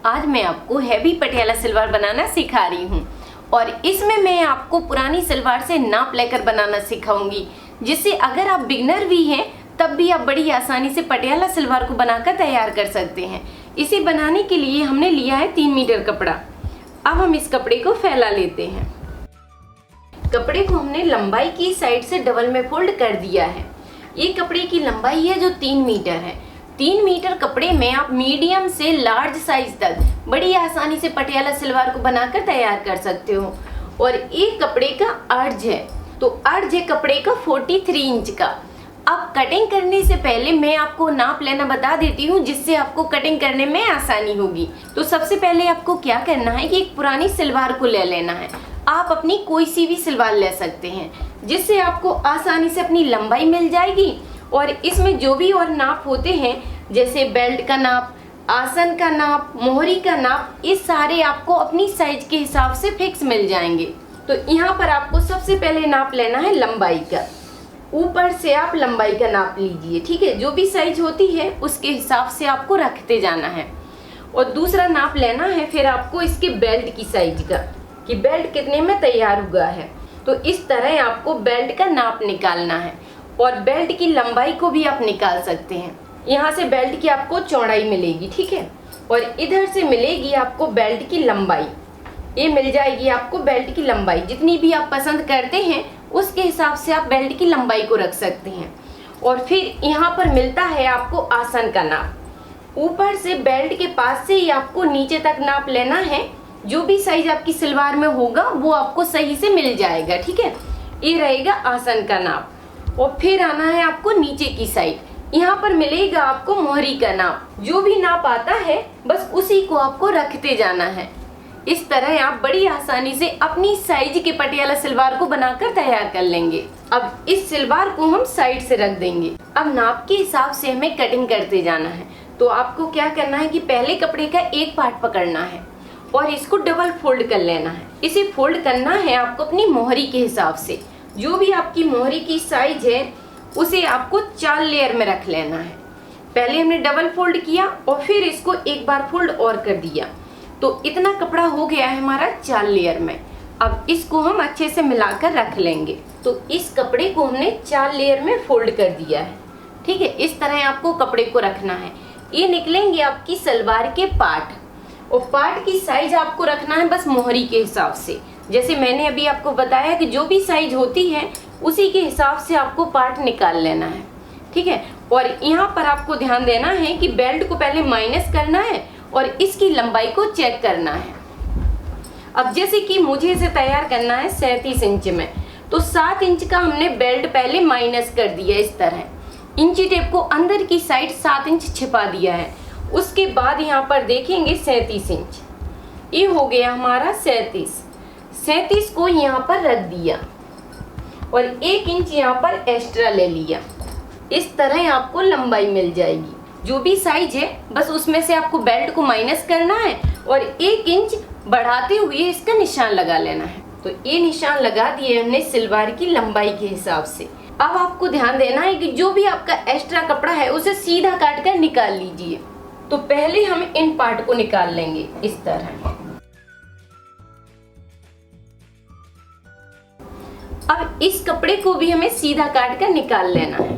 आज मैं आपको हैवी पटियाला सलवार बनाना सिखा रही हूँ और इसमें मैं आपको पुरानी सलवार से नाप लेकर बनाना सिखाऊंगी, जिससे अगर आप बिगनर भी हैं तब भी आप बड़ी आसानी से पटियाला सलवार को बनाकर तैयार कर सकते हैं। इसे बनाने के लिए हमने लिया है 3 मीटर कपड़ा। अब हम इस कपड़े को फैला लेते हैं। कपड़े को हमने लंबाई की साइड से डबल में फोल्ड कर दिया है। ये कपड़े की लंबाई है जो 3 मीटर है। 3 मीटर कपड़े में आप मीडियम से लार्ज साइज तक बड़ी आसानी से पटियाला सलवार को बनाकर तैयार कर सकते हो। और एक कपड़े का अर्ज है, तो अर्ज है कपड़े का 43 इंच का। अब कटिंग करने से पहले मैं आपको नाप लेना बता देती हूँ, जिससे आपको कटिंग करने में आसानी होगी। तो सबसे पहले आपको क्या करना है कि एक पुरानी सलवार को ले लेना है। आप अपनी कोई सी भी सलवार ले सकते हैं, जिससे आपको आसानी से अपनी लंबाई मिल जाएगी। और इसमें जो भी और नाप होते हैं, जैसे बेल्ट का नाप, आसन का नाप, मोहरी का नाप, ये सारे आपको अपनी साइज के हिसाब से फिक्स मिल जाएंगे। तो यहाँ पर आपको सबसे पहले नाप लेना है लंबाई का। ऊपर से आप लंबाई का नाप लीजिए, ठीक है। जो भी साइज होती है उसके हिसाब से आपको रखते जाना है। और दूसरा नाप लेना है फिर आपको इसके बेल्ट की साइज का, कि बेल्ट कितने में तैयार हुआ है। तो इस तरह आपको बेल्ट का नाप निकालना है और बेल्ट की लंबाई को भी आप निकाल सकते हैं। यहाँ से बेल्ट की आपको चौड़ाई मिलेगी, ठीक है, और इधर से मिलेगी आपको बेल्ट की लंबाई। ये मिल जाएगी आपको बेल्ट की लंबाई। जितनी भी आप पसंद करते हैं उसके हिसाब से आप बेल्ट की लंबाई को रख सकते हैं। और फिर यहाँ पर मिलता है आपको आसन का नाप। ऊपर से बेल्ट के पास से ही आपको नीचे तक नाप लेना है। जो भी साइज आपकी सलवार में होगा वो आपको सही से मिल जाएगा, ठीक है। ये रहेगा आसन का नाप। और फिर आना है आपको नीचे की साइड। यहाँ पर मिलेगा आपको मोहरी का नाप। जो भी नाप आता है बस उसी को आपको रखते जाना है। इस तरह आप बड़ी आसानी से अपनी साइज के पटियाला सलवार को बनाकर तैयार कर लेंगे। अब इस सलवार को हम साइड से रख देंगे। अब नाप के हिसाब से हमें कटिंग करते जाना है। तो आपको क्या करना है कि पहले कपड़े का एक पार्ट पकड़ना है और इसको डबल फोल्ड कर लेना है। इसे फोल्ड करना है आपको अपनी मोहरी के हिसाब से। जो भी आपकी मोहरी की साइज है उसे आपको 4 लेयर में रख लेना है। पहले हमने डबल फोल्ड किया और फिर इसको एक बार फोल्ड और कर दिया। तो इतना कपड़ा हो गया है हमारा 4 लेयर में। अब इसको हम अच्छे से मिलाकर रख लेंगे। तो इस कपड़े को हमने 4 लेयर में फोल्ड कर दिया है, ठीक है। इस तरह आपको कपड़े को रखना है। ये निकलेंगे आपकी सलवार के पार्ट। और पार्ट की साइज आपको रखना है बस मोहरी के हिसाब से। जैसे मैंने अभी आपको बताया कि जो भी साइज होती है उसी के हिसाब से आपको पार्ट निकाल लेना है, ठीक है। और यहाँ पर आपको ध्यान देना है कि बेल्ट को पहले माइनस करना है और इसकी लंबाई को चेक करना है। अब जैसे कि मुझे इसे तैयार करना है 37 इंच में, तो 7 इंच का हमने बेल्ट पहले माइनस कर दिया। इस तरह इंची टेप को अंदर की साइड 7 इंच छिपा दिया है। उसके बाद यहाँ पर देखेंगे 37 इंच। ये हो गया हमारा 37 को यहाँ पर रख दिया और 1 इंच यहाँ पर एक्स्ट्रा ले लिया। इस तरह आपको लंबाई मिल जाएगी। जो भी साइज है बस उसमें से आपको बेल्ट को माइनस करना है और 1 इंच बढ़ाते हुए इसका निशान लगा लेना है। तो ये निशान लगा दिए हमने सलवार की लंबाई के हिसाब से। अब आपको ध्यान देना है कि जो भी आपका एक्स्ट्रा कपड़ा है उसे सीधा काट कर निकाल लीजिए। तो पहले हम इन पार्ट को निकाल लेंगे इस तरह। अब इस कपड़े को भी हमें सीधा काट कर निकाल लेना है।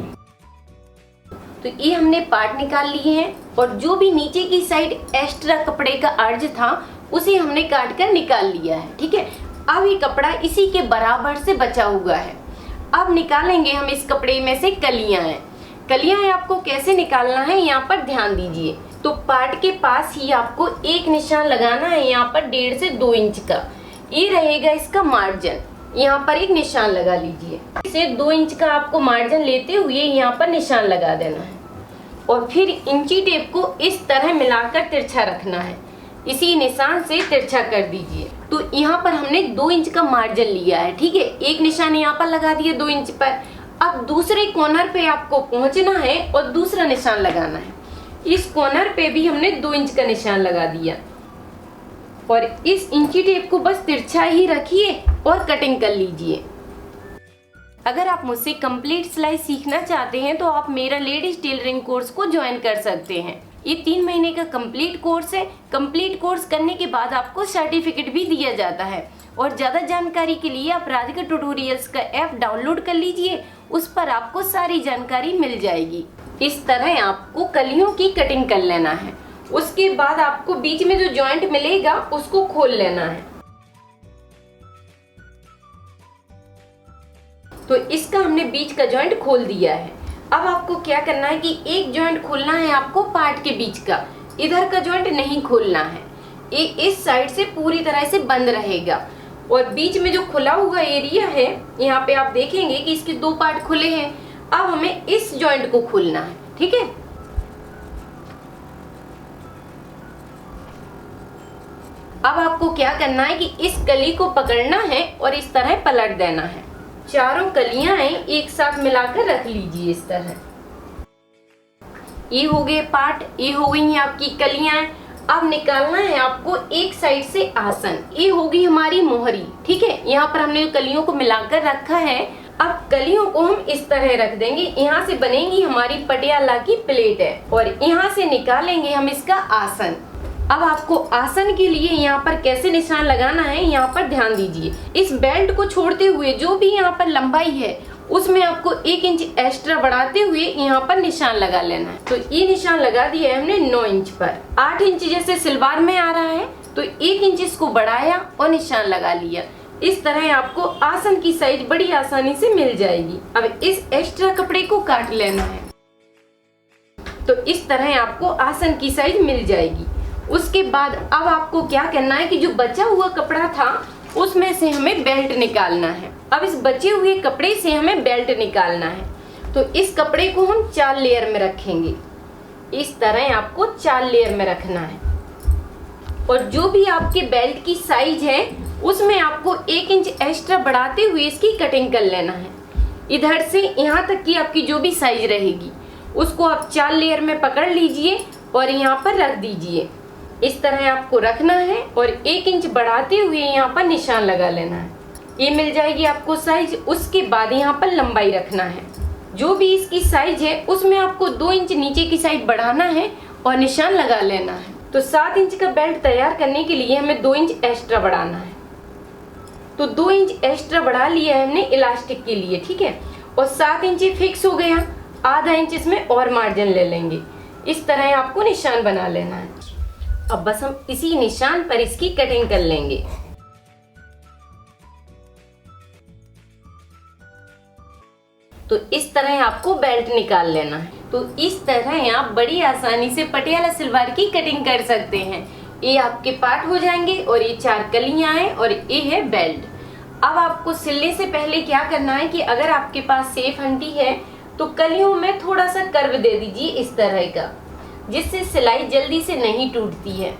तो ये हमने पार्ट निकाल लिए हैं और जो भी नीचे की साइड एक्स्ट्रा कपड़े का अर्ज था उसे हमने काट कर निकाल लिया है, ठीक है। अब ये कपड़ा इसी के बराबर से बचा हुआ है। अब निकालेंगे हम इस कपड़े में से कलियां हैं। कलियां आपको कैसे निकालना है यहाँ पर ध्यान दीजिए। तो पार्ट के पास ही आपको एक निशान लगाना है, यहाँ पर 1.5 से 2 इंच का। ये रहेगा इसका मार्जिन। यहाँ पर एक निशान लगा लीजिए। इसे 2 इंच का आपको मार्जिन लेते हुए यहाँ पर निशान लगा देना है और फिर इंची टेप को इस तरह मिलाकर तिरछा रखना है। इसी निशान से तिरछा कर दीजिए। तो यहाँ पर हमने 2 इंच का मार्जिन लिया है, ठीक है। एक निशान यहाँ पर लगा दिया 2 इंच पर। अब दूसरे कॉर्नर पे आपको पहुंचना है और दूसरा निशान लगाना है। इस कॉर्नर पे भी हमने 2 इंच का निशान लगा दिया और इस इंची टेप को बस तिरछा ही रखिए और कटिंग कर लीजिए। अगर आप मुझसे कंप्लीट सिलाई सीखना चाहते हैं तो आप मेरा लेडीज टेलरिंग कोर्स को ज्वाइन कर सकते हैं। ये 3 महीने का कंप्लीट कोर्स है। कंप्लीट कोर्स करने के बाद आपको सर्टिफिकेट भी दिया जाता है। और ज़्यादा जानकारी के लिए आप राधिका ट्यूटोरियल्स का ऐप डाउनलोड कर लीजिए, उस पर आपको सारी जानकारी मिल जाएगी। इस तरह आपको कलियों की कटिंग कर लेना है। उसके बाद आपको बीच में जो जॉइंट मिलेगा उसको खोल लेना है। तो इसका हमने बीच का जॉइंट खोल दिया है। अब आपको क्या करना है कि एक जॉइंट खोलना है आपको पार्ट के बीच का, इधर का जॉइंट नहीं खोलना है। ये इस साइड से पूरी तरह से बंद रहेगा। और बीच में जो खुला हुआ एरिया है, यहाँ पे आप देखेंगे कि इसके 2 पार्ट खुले हैं। अब हमें इस जॉइंट को खोलना है, ठीक है। अब आपको क्या करना है कि इस कली को पकड़ना है और इस तरह पलट देना है। चारों कलियां हैं एक साथ मिलाकर रख लीजिए इस तरह। ये हो गए पार्ट, ये हो गई आपकी कलियां। अब निकालना है आपको एक साइड से आसन। ये होगी हमारी मोहरी, ठीक है। यहाँ पर हमने कलियों को मिलाकर रखा है। अब कलियों को हम इस तरह रख देंगे। यहाँ से बनेगी हमारी पटियाला की प्लेट है और यहाँ से निकालेंगे हम इसका आसन। अब आपको आसन के लिए यहाँ पर कैसे निशान लगाना है, यहाँ पर ध्यान दीजिए। इस बेल्ट को छोड़ते हुए जो भी यहाँ पर लंबाई है उसमें आपको 1 इंच एक्स्ट्रा बढ़ाते हुए यहाँ पर निशान लगा लेना है। तो ये निशान लगा दिया है हमने 9 इंच पर। 8 इंच जैसे सलवार में आ रहा है तो 1 इंच इसको बढ़ाया और निशान लगा लिया। इस तरह आपको आसन की साइज बड़ी आसानी से मिल जाएगी। अब इस एक्स्ट्रा कपड़े को काट लेना है। तो इस तरह आपको आसन की साइज मिल जाएगी। उसके बाद अब आपको क्या करना है कि जो बचा हुआ कपड़ा था उसमें से हमें बेल्ट निकालना है। अब इस बचे हुए कपड़े से हमें बेल्ट निकालना है। तो इस कपड़े को हम 4 लेयर में रखेंगे। इस तरह आपको 4 लेयर में रखना है। और जो भी आपके बेल्ट की साइज है उसमें आपको 1 इंच एक्स्ट्रा बढ़ाते हुए इसकी कटिंग कर लेना है। इधर से यहाँ तक की आपकी जो भी साइज रहेगी उसको आप 4 लेयर में पकड़ लीजिए और यहाँ पर रख दीजिए। इस तरह आपको रखना है और 1 इंच बढ़ाते हुए यहाँ पर निशान लगा लेना है। ये मिल जाएगी आपको साइज। उसके बाद यहाँ पर लंबाई रखना है। जो भी इसकी साइज है उसमें आपको 2 इंच नीचे की साइड बढ़ाना है और निशान लगा लेना है। तो 7 इंच का बेल्ट तैयार करने के लिए हमें 2 इंच एक्स्ट्रा बढ़ाना है। तो 2 इंच एक्स्ट्रा बढ़ा लिया है हमने इलास्टिक के लिए, ठीक है। और 7 इंच फिक्स हो गया। आधा इंच इसमें और मार्जिन ले लेंगे। इस तरह आपको निशान बना लेना है। अब बस हम इसी निशान पर इसकी कटिंग कर लेंगे। तो इस तरह आपको बेल्ट निकाल लेना है। तो इस तरह आप बड़ी आसानी से पटियाला सलवार की कटिंग कर सकते हैं। ये आपके पार्ट हो जाएंगे और ये 4 कलियां हैं और ये है बेल्ट। अब आपको सिलने से पहले क्या करना है कि अगर आपके पास सेफ हंडी है तो कलियों में थोड़ा सा कर्व दे दीजिए इस तरह का, जिससे सिलाई जल्दी से नहीं टूटती है।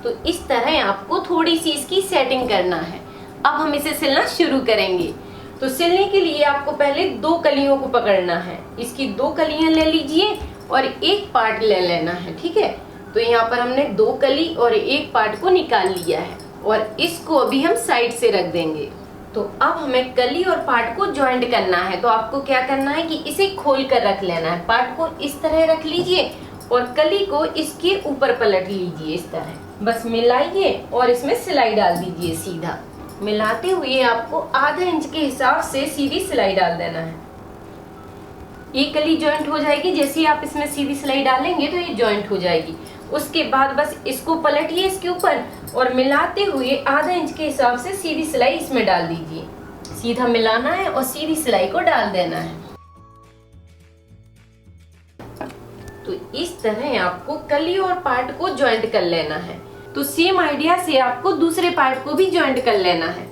तो इस तरह आपको थोड़ी सी इसकी सेटिंग करना है। अब हम इसे सिलना शुरू करेंगे। तो सिलने के लिए आपको पहले 2 कलियों को पकड़ना है। इसकी 2 कलियां ले लीजिए और एक पार्ट ले लेना है, ठीक है। तो यहाँ पर हमने 2 कली और एक पार्ट को निकाल लिया है और इसको अभी हम साइड से रख देंगे। तो अब हमें कली और पार्ट को ज्वाइंट करना है। तो आपको क्या करना है कि इसे खोल कर रख लेना है। पार्ट को इस तरह रख लीजिए और कली को इसके ऊपर पलट लीजिए इस तरह। बस मिलाइए और इसमें सिलाई डाल दीजिए सीधा। मिलाते हुए आपको आधा इंच के हिसाब से सीधी सिलाई डाल देना है। ये कली ज्वाइंट हो जाएगी। जैसे ही आप इसमें सीधी सिलाई डालेंगे तो ये ज्वाइंट हो जाएगी। उसके बाद बस इसको पलटिए इसके ऊपर और मिलाते हुए आधा इंच के हिसाब से सीधी सिलाई इसमें डाल दीजिए। सीधा मिलाना है और सीधी सिलाई को डाल देना है। तो इस तरह आपको कली और पार्ट को ज्वाइंट कर लेना है। तो सेम आइडिया से आपको दूसरे पार्ट को भी ज्वाइंट कर लेना है।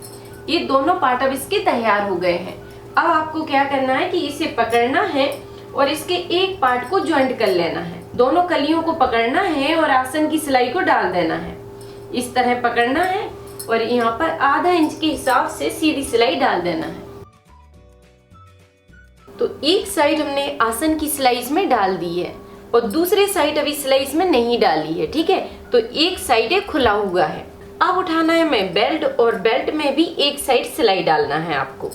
ये दोनों पार्ट अब इसके तैयार हो गए हैं। अब आपको क्या करना है कि इसे पकड़ना है और इसके एक पार्ट को ज्वाइंट कर लेना है। दोनों कलियों को पकड़ना है और आसन की सिलाई को डाल देना है। इस तरह पकड़ना है और यहाँ पर आधा इंच के हिसाब से सीधी सिलाई डाल देना है। तो एक साइड हमने आसन की सिलाई इसमें डाल दी है और दूसरे साइड अभी सिलाई इसमें नहीं डाली है, ठीक है। तो एक साइड खुला हुआ है। अब उठाना है हमें बेल्ट और बेल्ट में भी एक साइड सिलाई डालना है आपको।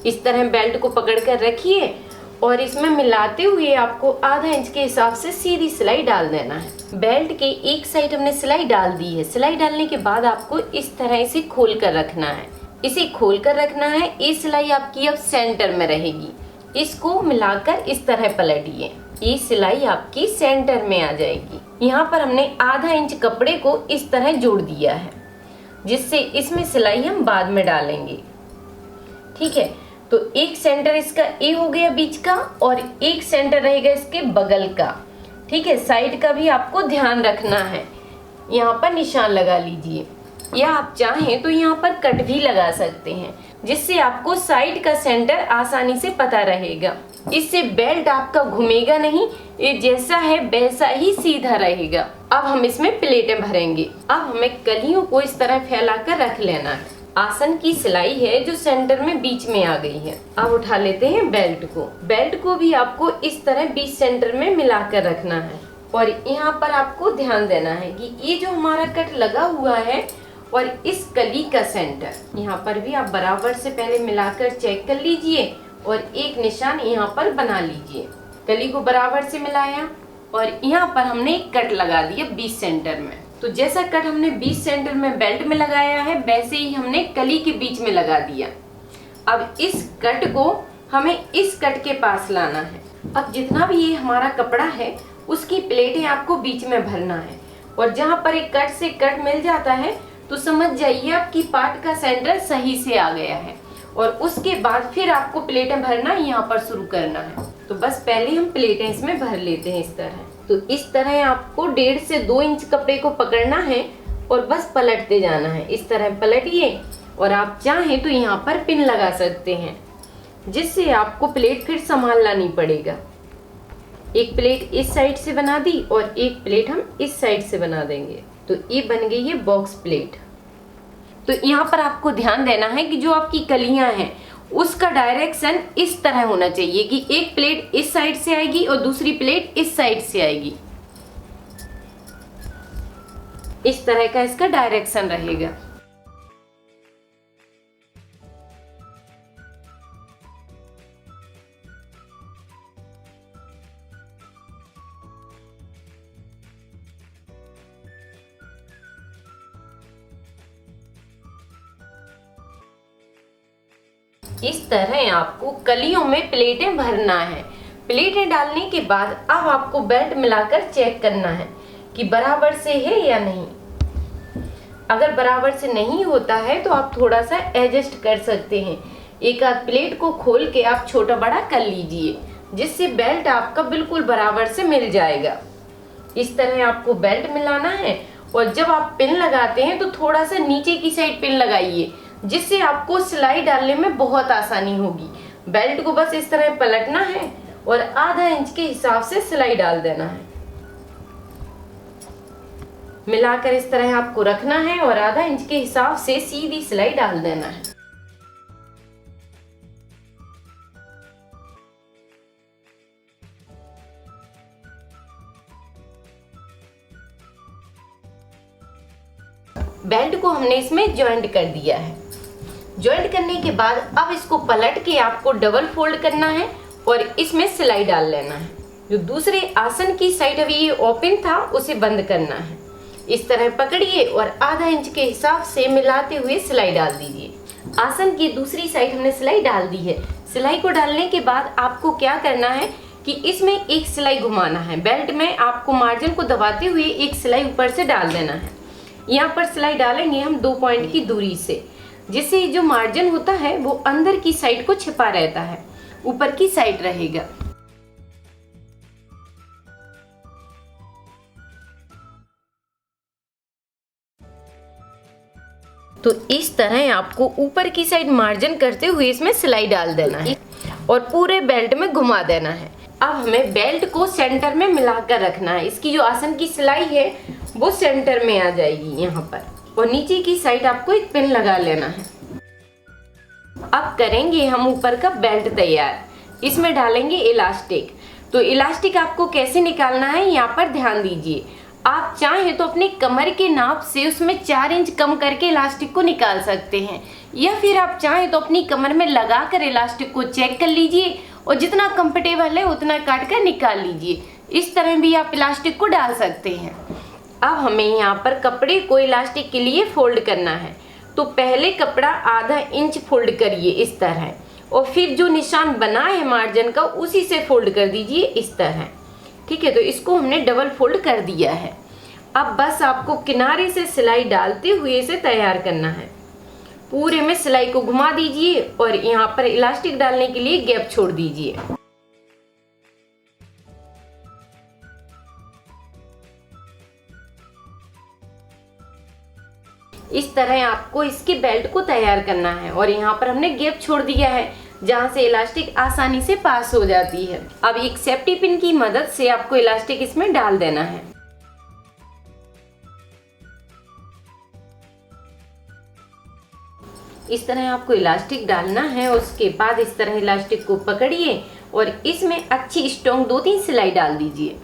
इस तरह बेल्ट को पकड़ कर रखिए और इसमें मिलाते हुए आपको आधा इंच के हिसाब से सीधी सिलाई डाल देना है। बेल्ट के एक साइड हमने सिलाई डाल दी है। सिलाई डालने के बाद आपको इस तरह इसे खोल कर रखना है। इसे खोल कर रखना है। ये सिलाई आपकी अब सेंटर में रहेगी। इसको मिलाकर इस तरह पलटिए। ये सिलाई आपकी सेंटर में आ जाएगी। यहाँ पर हमने आधा इंच कपड़े को इस तरह जोड़ दिया है, जिससे इसमें सिलाई हम बाद में डालेंगे। ठीक है, तो एक सेंटर इसका ए हो गया बीच का और एक सेंटर रहेगा इसके बगल का। ठीक है, साइड का भी आपको ध्यान रखना है। यहाँ पर निशान लगा लीजिए, या आप चाहें तो यहाँ पर कट भी लगा सकते हैं, जिससे आपको साइड का सेंटर आसानी से पता रहेगा। इससे बेल्ट आपका घूमेगा नहीं, ये जैसा है वैसा ही सीधा रहेगा। अब हम इसमें प्लेटें भरेंगे। अब हमें कलियों को इस तरह फैलाकर रख लेना है। आसन की सिलाई है जो सेंटर में बीच में आ गई है। अब उठा लेते हैं बेल्ट को। बेल्ट को भी आपको इस तरह बीच सेंटर में मिलाकर रखना है और यहाँ पर आपको ध्यान देना है कि ये जो हमारा कट लगा हुआ है और इस कली का सेंटर, यहाँ पर भी आप बराबर से पहले मिलाकर चेक कर लीजिए और एक निशान यहाँ पर बना लीजिए। कली को बराबर से मिलाया और यहाँ पर हमने एक कट लगा दिया बीच सेंटर में। तो जैसा कट हमने बीच सेंटर में बेल्ट में लगाया है, वैसे ही हमने कली के बीच में लगा दिया। अब इस कट को हमें इस कट के पास लाना है। अब जितना भी ये हमारा कपड़ा है उसकी प्लेटें आपको बीच में भरना है और जहाँ पर एक कट से कट मिल जाता है तो समझ जाइए आपकी पार्ट का सेंटर सही से आ गया है। और उसके बाद फिर आपको प्लेटें भरना यहाँ पर शुरू करना है। तो बस पहले हम प्लेटें इसमें भर लेते हैं इस तरह। तो इस तरह आपको 1.5 से 2 इंच कपड़े को पकड़ना है और बस पलटते जाना है। इस तरह पलटिए और आप चाहें तो यहाँ पर पिन लगा सकते हैं, जिससे आपको प्लेट फिर संभालना नहीं पड़ेगा। एक प्लेट इस साइड से बना दी और एक प्लेट हम इस साइड से बना देंगे। तो ये बन गई है बॉक्स प्लेट। तो यहाँ पर आपको ध्यान देना है कि जो आपकी कलियां हैं उसका डायरेक्शन इस तरह होना चाहिए कि एक प्लेट इस साइड से आएगी और दूसरी प्लेट इस साइड से आएगी। इस तरह का इसका डायरेक्शन रहेगा। इस तरह आपको कलियों में प्लेटें भरना है। प्लेटें डालने के बाद अब आपको बेल्ट मिलाकर चेक करना है कि बराबर से है या नहीं। अगर बराबर से नहीं होता है तो आप थोड़ा सा एडजस्ट कर सकते हैं। एक आध प्लेट को खोल के आप छोटा बड़ा कर लीजिए, जिससे बेल्ट आपका बिल्कुल बराबर से मिल जाएगा। इस तरह आपको बेल्ट मिलाना है और जब आप पिन लगाते हैं तो थोड़ा सा नीचे की साइड पिन लगाइए, जिससे आपको सिलाई डालने में बहुत आसानी होगी। बेल्ट को बस इस तरह पलटना है और आधा इंच के हिसाब से सिलाई डाल देना है। मिलाकर इस तरह आपको रखना है और आधा इंच के हिसाब से सीधी सिलाई डाल देना है। बेल्ट को हमने इसमें जॉइंट कर दिया है। जॉइंट करने के बाद अब इसको पलट के आपको डबल फोल्ड करना है और इसमें सिलाई डाल लेना है। जो दूसरे आसन की साइड अभी ये ओपन था उसे बंद करना है। इस तरह पकड़िए और आधा इंच के हिसाब से मिलाते हुए सिलाई डाल दीजिए। आसन की दूसरी साइड हमने सिलाई डाल दी है। सिलाई को डालने के बाद आपको क्या करना है कि इसमें एक सिलाई घुमाना है। बेल्ट में आपको मार्जिन को दबाते हुए एक सिलाई ऊपर से डाल देना है। यहाँ पर सिलाई डालेंगे हम 2 पॉइंट की दूरी से, जिससे जो मार्जिन होता है वो अंदर की साइड को छिपा रहता है, ऊपर की साइड रहेगा। तो इस तरह आपको ऊपर की साइड मार्जिन करते हुए इसमें सिलाई डाल देना है और पूरे बेल्ट में घुमा देना है। अब हमें बेल्ट को सेंटर में मिलाकर रखना है। इसकी जो आसन की सिलाई है वो सेंटर में आ जाएगी यहाँ पर, और नीचे की साइड आपको एक पिन लगा लेना है। अब करेंगे हम ऊपर का बेल्ट तैयार। इसमें डालेंगे इलास्टिक। तो इलास्टिक आपको कैसे निकालना है यहाँ पर ध्यान दीजिए। आप चाहें तो अपने कमर के नाप से उसमें 4 इंच कम करके इलास्टिक को निकाल सकते हैं, या फिर आप चाहें तो अपनी कमर में लगा कर इलास्टिक को चेक कर लीजिए और जितना कंफर्टेबल है उतना काट कर निकाल लीजिए। इस तरह भी आप इलास्टिक को डाल सकते हैं। अब हमें यहाँ पर कपड़े को इलास्टिक के लिए फोल्ड करना है। तो पहले कपड़ा आधा इंच फोल्ड करिए इस तरह, और फिर जो निशान बना है मार्जिन का उसी से फोल्ड कर दीजिए इस तरह। ठीक है, तो इसको हमने डबल फोल्ड कर दिया है। अब बस आपको किनारे से सिलाई डालते हुए इसे तैयार करना है। पूरे में सिलाई को घुमा दीजिए और यहाँ पर इलास्टिक डालने के लिए गैप छोड़ दीजिए। इस तरह आपको इसके बेल्ट को तैयार करना है और यहाँ पर हमने गैप छोड़ दिया है जहाँ से इलास्टिक आसानी से पास हो जाती है। अब एक सेफ्टी पिन की मदद से आपको इलास्टिक इसमें डाल देना है। इस तरह आपको इलास्टिक डालना है। उसके बाद इस तरह इलास्टिक को पकड़िए और इसमें अच्छी स्ट्रॉन्ग 2-3 सिलाई डाल दीजिए।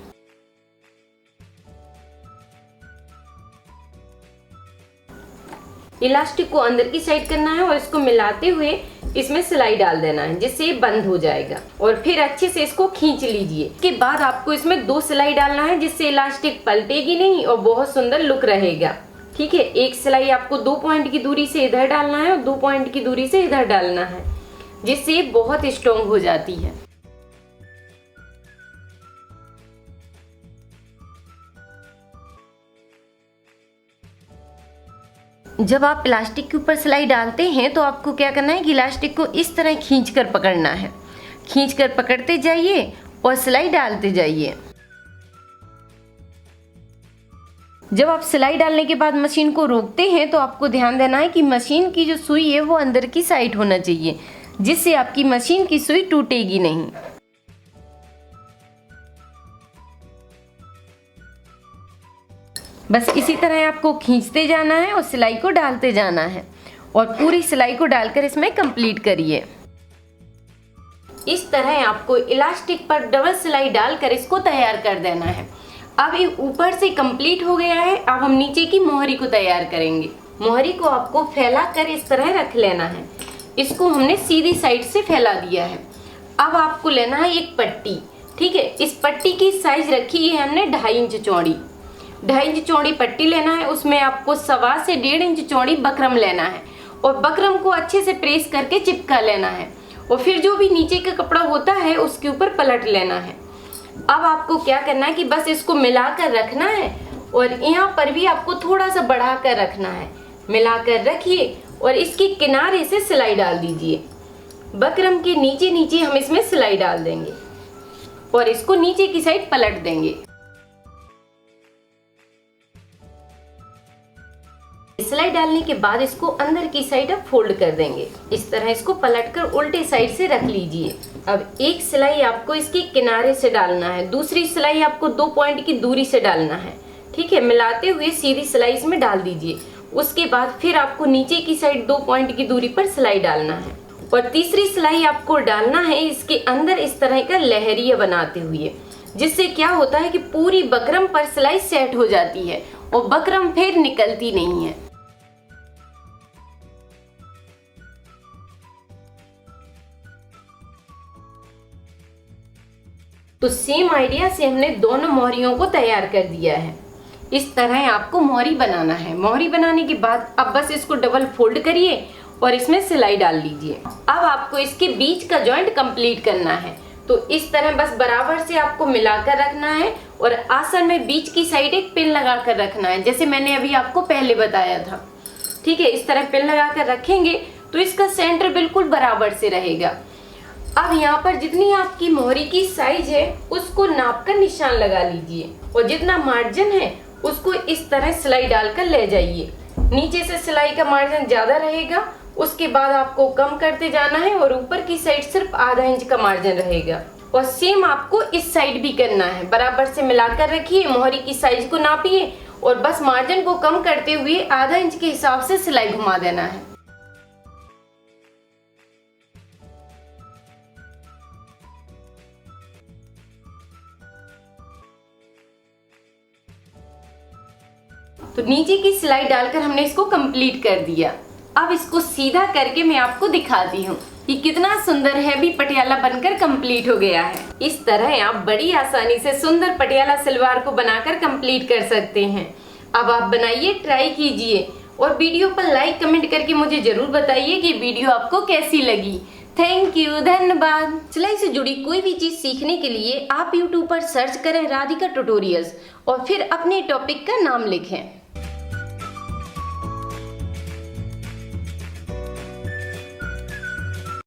इलास्टिक को अंदर की साइड करना है और इसको मिलाते हुए इसमें सिलाई डाल देना है, जिससे ये बंद हो जाएगा। और फिर अच्छे से इसको खींच लीजिए। इसके बाद आपको इसमें 2 सिलाई डालना है, जिससे इलास्टिक पलटेगी नहीं और बहुत सुंदर लुक रहेगा। ठीक है, एक सिलाई आपको 2 पॉइंट की दूरी से इधर डालना है और 2 पॉइंट की दूरी से इधर डालना है, जिससे बहुत स्ट्रॉन्ग हो जाती है। जब आप इलास्टिक के ऊपर सिलाई डालते हैं तो आपको क्या करना है कि इलास्टिक को इस तरह खींचकर पकड़ना है। खींचकर पकड़ते जाइए और सिलाई डालते जाइए। जब आप सिलाई डालने के बाद मशीन को रोकते हैं तो आपको ध्यान देना है कि मशीन की जो सुई है वो अंदर की साइड होना चाहिए, जिससे आपकी मशीन की सुई टूटेगी नहीं। बस इसी तरह आपको खींचते जाना है और सिलाई को डालते जाना है और पूरी सिलाई को डालकर इसमें कंप्लीट करिए। इस तरह आपको इलास्टिक पर डबल सिलाई डालकर इसको तैयार कर देना है। अब ये ऊपर से कंप्लीट हो गया है। अब हम नीचे की मोहरी को तैयार करेंगे। मोहरी को आपको फैला कर इस तरह रख लेना है। इसको हमने सीधी साइड से फैला दिया है। अब आपको लेना है एक पट्टी। ठीक है, इस पट्टी की साइज रखी है हमने 2.5 इंच चौड़ी। 2.5 इंच चौड़ी पट्टी लेना है। उसमें आपको 1.25 से 1.5 इंच चौड़ी बकरम लेना है और बकरम को अच्छे से प्रेस करके चिपका लेना है और फिर जो भी नीचे का कपड़ा होता है उसके ऊपर पलट लेना है। अब आपको क्या करना है कि बस इसको मिलाकर रखना है और यहाँ पर भी आपको थोड़ा सा बढ़ा कर रखना है। मिलाकर रखिए और इसके किनारे से सिलाई डाल दीजिए। बकरम के नीचे नीचे हम इसमें सिलाई डाल देंगे और इसको नीचे की साइड पलट देंगे। सिलाई डालने के बाद इसको अंदर की साइड अब फोल्ड कर देंगे। इस तरह इसको पलटकर उल्टे साइड से रख लीजिए। अब एक सिलाई आपको इसके किनारे से डालना है, दूसरी सिलाई आपको 2 पॉइंट की दूरी से डालना है। ठीक है, मिलाते हुए सीधी सिलाई इसमें डाल दीजिए। उसके बाद फिर आपको नीचे की साइड 2 पॉइंट की दूरी पर सिलाई डालना है और तीसरी सिलाई आपको डालना है इसके अंदर इस तरह का लहरिया बनाते हुए, जिससे क्या होता है कि पूरी बकरम पर सिलाई सेट हो जाती है और बकरम फिर निकलती नहीं है। तो सेम आइडिया से हमने दोनों मोहरियों को तैयार कर दिया है। इस तरह आपको मोहरी बनाना है। मोहरी बनाने के बाद अब बस इसको डबल फोल्ड करिए और इसमें सिलाई डाल लीजिए। अब आपको इसके बीच का जॉइंट कंप्लीट करना है। तो इस तरह बस बराबर से आपको मिलाकर रखना है और आसन में बीच की साइड एक पिन लगा कर रखना है, जैसे मैंने अभी आपको पहले बताया था। ठीक है, इस तरह पिन लगा कर रखेंगे तो इसका सेंटर बिल्कुल बराबर से रहेगा। अब यहाँ पर जितनी आपकी मोहरी की साइज है उसको नाप कर निशान लगा लीजिए और जितना मार्जिन है उसको इस तरह सिलाई डालकर ले जाइए। नीचे से सिलाई का मार्जिन ज्यादा रहेगा, उसके बाद आपको कम करते जाना है और ऊपर की साइड सिर्फ आधा इंच का मार्जिन रहेगा। और सेम आपको इस साइड भी करना है। बराबर से मिलाकर रखिए, मोहरी की साइज को नापिए और बस मार्जिन को कम करते हुए आधा इंच के हिसाब से सिलाई घुमा देना है। तो नीचे की सिलाई डालकर हमने इसको कंप्लीट कर दिया। अब इसको सीधा करके मैं आपको दिखाती हूँ कि कितना सुंदर हैवी पटियाला बनकर कंप्लीट हो गया है। इस तरह आप बड़ी आसानी से सुंदर पटियाला सलवार को बनाकर कंप्लीट कर सकते हैं। अब आप बनाइए, ट्राई कीजिए और वीडियो पर लाइक कमेंट करके मुझे जरूर बताइए कि वीडियो आपको कैसी लगी। थैंक यू, धन्यवाद। सिलाई से जुड़ी कोई भी चीज सीखने के लिए आप YouTube पर सर्च करें राधिका ट्यूटोरियल्स और फिर अपने टॉपिक का नाम लिखें।